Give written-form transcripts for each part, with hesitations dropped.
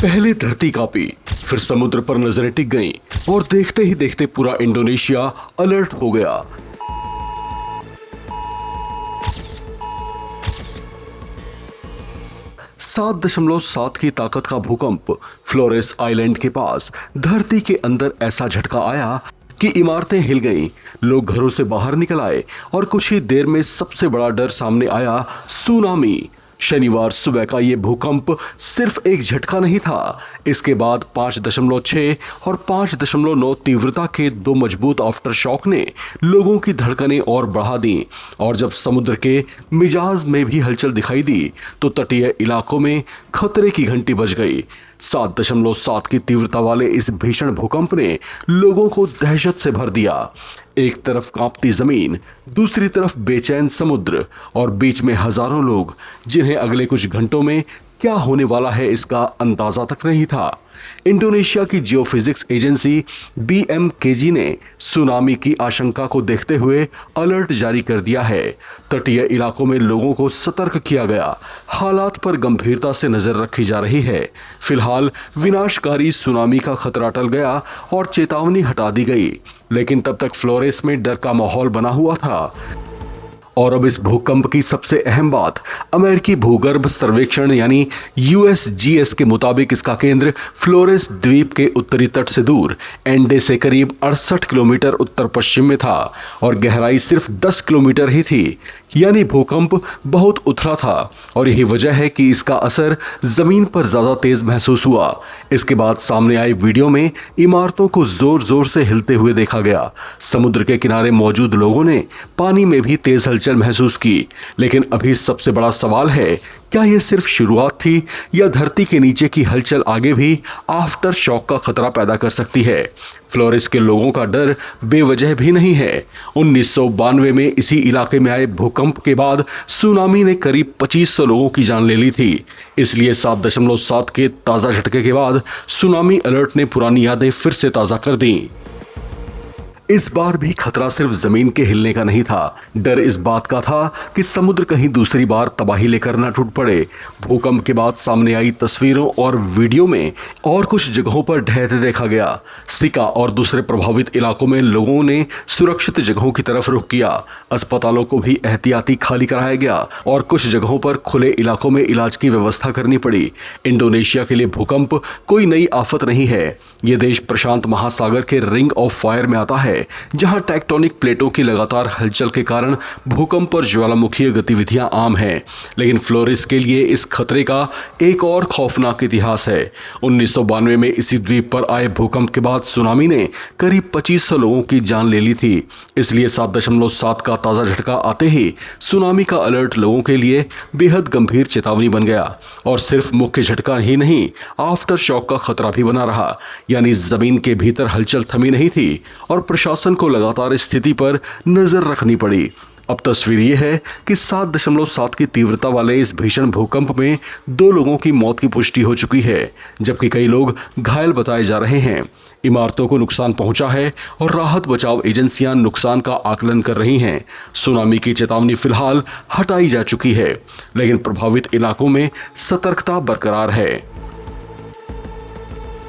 पहले धरती कांपी, फिर समुद्र पर नजरें टिक गईं और देखते ही देखते पूरा इंडोनेशिया अलर्ट हो गया। 7.7 की ताकत का भूकंप फ्लोरेस आइलैंड के पास धरती के अंदर ऐसा झटका आया कि इमारतें हिल गईं, लोग घरों से बाहर निकल आए और कुछ ही देर में सबसे बड़ा डर सामने आया, सुनामी। शनिवार सुबह का ये भूकंप सिर्फ एक झटका नहीं था, इसके बाद 5.6 और 5.9 तीव्रता के दो मजबूत आफ्टर शॉक ने लोगों की धड़कनें और बढ़ा दी। और जब समुद्र के मिजाज में भी हलचल दिखाई दी तो तटीय इलाकों में खतरे की घंटी बज गई। 7.7 की तीव्रता वाले इस भीषण भूकंप ने लोगों को दहशत से भर दिया। एक तरफ कांपती जमीन, दूसरी तरफ बेचैन समुद्र और बीच में हजारों लोग जिन्हें अगले कुछ घंटों में क्या होने वाला है इसका अंदाजा तक नहीं था। इंडोनेशिया की जियोफिजिक्स एजेंसी BMKG ने सुनामी की आशंका को देखते हुए अलर्ट जारी कर दिया है। तटीय इलाकों में लोगों को सतर्क किया गया, हालात पर गंभीरता से नजर रखी जा रही है। फिलहाल विनाशकारी सुनामी का खतरा टल गया और चेतावनी हटा दी गई, लेकिन तब तक फ्लोरेस में डर का माहौल बना हुआ था। और अब इस भूकंप की सबसे अहम बात, अमेरिकी भूगर्भ सर्वेक्षण यानी USGS के मुताबिक इसका केंद्र फ्लोरेस द्वीप के उत्तरी तट से दूर एंडे से करीब 68 किलोमीटर उत्तर पश्चिम में था और गहराई सिर्फ 10 किलोमीटर ही थी। यानी भूकंप बहुत उथला था और यही वजह है कि इसका असर जमीन पर ज्यादा तेज महसूस हुआ। इसके बाद सामने आई वीडियो में इमारतों को जोर जोर से हिलते हुए देखा गया। समुद्र के किनारे मौजूद लोगों ने पानी में भी तेज हलचल महसूस की। लेकिन अभी सबसे बड़ा सवाल है, क्या यह सिर्फ शुरुआत थी या धरती के नीचे की हलचल आगे भी आफ्टर शॉक का खतरा पैदा कर सकती है। फ्लोरेस के लोगों का डर बेवजह भी नहीं है। 1992 में इसी इलाके में आए भूकंप के बाद सुनामी ने करीब 2500 लोगों की जान ले ली थी। इसलिए 7.7 के ताजा झटके के बाद सुनामी अलर्ट ने पुरानी यादें फिर से ताजा कर दी। इस बार भी खतरा सिर्फ जमीन के हिलने का नहीं था, डर इस बात का था कि समुद्र कहीं दूसरी बार तबाही लेकर न टूट पड़े। भूकंप के बाद सामने आई तस्वीरों और वीडियो में और कुछ जगहों पर ढहते देखा गया। सिका और दूसरे प्रभावित इलाकों में लोगों ने सुरक्षित जगहों की तरफ रुख किया। अस्पतालों को भी एहतियाती खाली कराया गया और कुछ जगहों पर खुले इलाकों में इलाज की व्यवस्था करनी पड़ी। इंडोनेशिया के लिए भूकंप कोई नई आफत नहीं है। ये देश प्रशांत महासागर के रिंग ऑफ फायर में आता है, जहां टेक्टोनिक प्लेटों की लगातार हलचल के कारण भूकंप और ज्वालामुखीय गतिविधियां आम हैं। लेकिन फ्लोरेस के लिए इस खतरे का एक और खौफनाक इतिहास है। 1992 में इसी द्वीप पर आए भूकंप के बाद सुनामी ने करीब 2500 लोगों की जान ले ली थी। इसलिए 7.7 का ताजा झटका आते ही सुनामी का अलर्ट लोगों के लिए बेहद गंभीर चेतावनी बन गया। और सिर्फ मुख्य झटका ही नहीं, आफ्टर शॉक का खतरा भी बना रहा। यानी जमीन के भीतर हलचल थमी नहीं थी और प्रशासन को लगातार स्थिति पर नजर रखनी पड़ी। अब तस्वीर यह है कि 7.7 की तीव्रता वाले इस भीषण भूकंप में 2 लोगों की मौत की पुष्टि हो चुकी है, जबकि कई लोग घायल बताए जा रहे हैं। इमारतों को नुकसान पहुंचा है और राहत बचाव एजेंसियां नुकसान का आकलन कर रही हैं। सुनामी की चेतावनी फिलहाल हटाई जा चुकी है, लेकिन प्रभावित इलाकों में सतर्कता बरकरार है।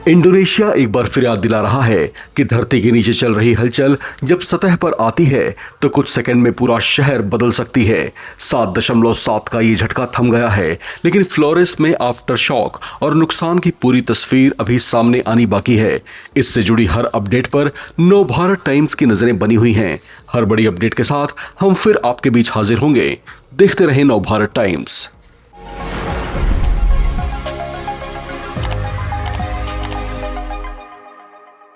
इंडोनेशिया एक बार फिर याद दिला रहा है कि धरती के नीचे चल रही हलचल जब सतह पर आती है तो कुछ सेकंड में पूरा शहर बदल सकती है। 7.7 का ये झटका थम गया है, लेकिन फ्लोरेस में आफ्टर शॉक और नुकसान की पूरी तस्वीर अभी सामने आनी बाकी है। इससे जुड़ी हर अपडेट पर नवभारत टाइम्स की नजरें बनी हुई हैं। हर बड़ी अपडेट के साथ हम फिर आपके बीच हाजिर होंगे। देखते रहें नवभारत टाइम्स।